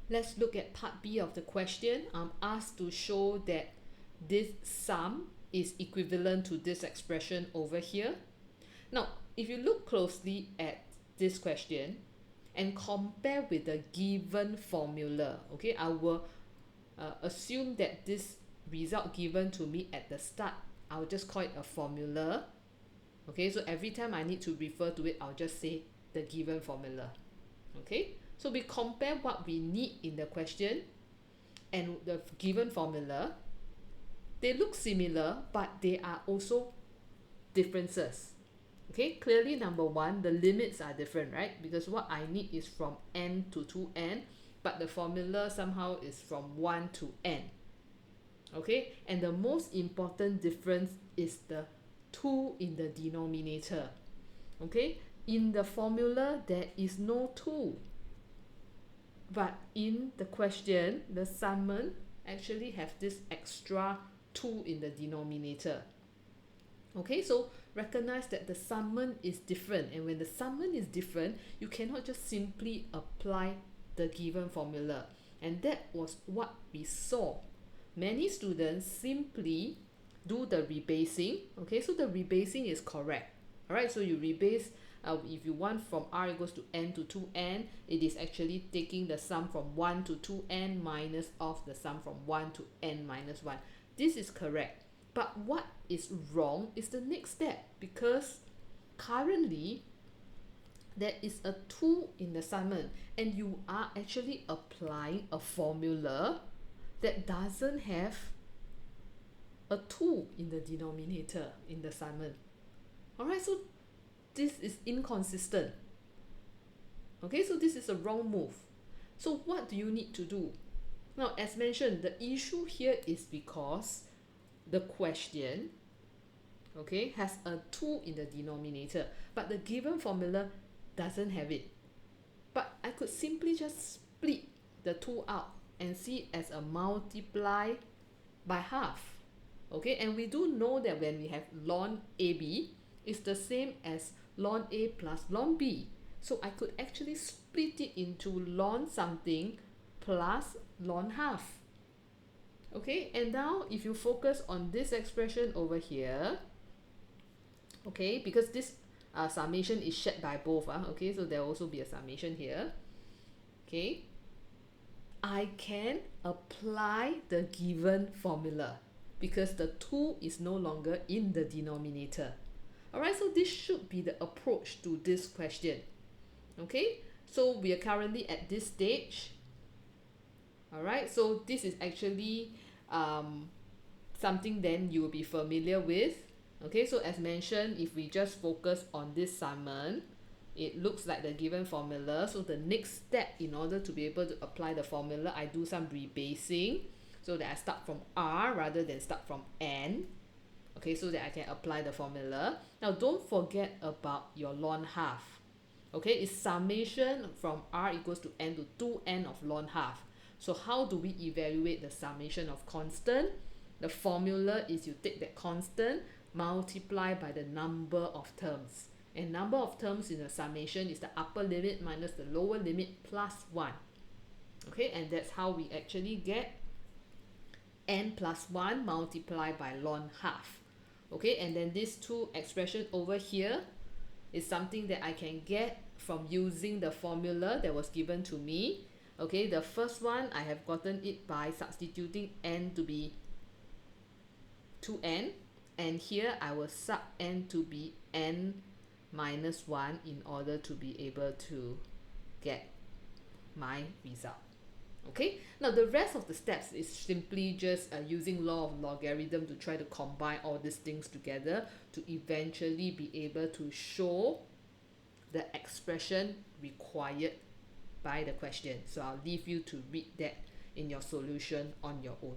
Let's look at part B of the question. I'm asked to show that this sum is equivalent to this expression over here. Now, if you look closely at this question and compare with the given formula, okay, I will assume that this result given to me at the start, I'll just call it a formula. Okay, so every time I need to refer to it, I'll just say the given formula. Okay, so we compare what we need in the question and the given formula. They look similar, but they are also differences. Okay, clearly number one, the limits are different, right? Because what I need is from n to 2n, but the formula somehow is from 1 to n. Okay, and the most important difference is the 2 in the denominator. Okay, in the formula there is no 2, but in the question the summand actually have this extra 2 in the denominator. Okay, so recognize that the summand is different, and when the summand is different, you cannot just simply apply the given formula. And that was what we saw. Many students simply do the rebasing. Okay, so the rebasing is correct. All right, so you rebase. If you want from r equals to n to 2n, it is actually taking the sum from 1 to 2n minus of the sum from 1 to n minus 1. This is correct. But what is wrong is the next step, because currently there is a 2 in the summand and you are actually applying a formula that doesn't have a 2 in the denominator in the summand. Alright, so this is inconsistent. Okay, so this is a wrong move. So what do you need to do? Now, as mentioned, the issue here is because the question, okay, has a 2 in the denominator, but the given formula doesn't have it. But I could simply just split the 2 out and see it as a multiply by half. Okay, and we do know that when we have ln AB, it's the same as ln A plus ln B. So I could actually split it into ln something plus ln half. Okay, and now if you focus on this expression over here, okay, because this summation is shared by both, okay, so there will also be a summation here. Okay, I can apply the given formula because the 2 is no longer in the denominator. Alright, so this should be the approach to this question. Okay, so we are currently at this stage. Alright, so this is actually something then you will be familiar with. Okay, so as mentioned, if we just focus on this summand, it looks like the given formula. So the next step, in order to be able to apply the formula, I do some rebasing so that I start from r rather than start from n. Okay, so that I can apply the formula. Now don't forget about your ln half. Okay, it's summation from r equals to n to 2n of ln half. So how do we evaluate the summation of constant? The formula is you take that constant, multiply by the number of terms. And number of terms in the summation is the upper limit minus the lower limit plus 1. Okay, and that's how we actually get n plus 1 multiplied by ln half. Okay, and then these two expressions over here is something that I can get from using the formula that was given to me. Okay, the first one, I have gotten it by substituting n to be 2n, and here I will sub n to be n minus 1 in order to be able to get my result. Okay, now the rest of the steps is simply just using law of logarithm to try to combine all these things together to eventually be able to show the expression required by the question. So I'll leave you to read that in your solution on your own.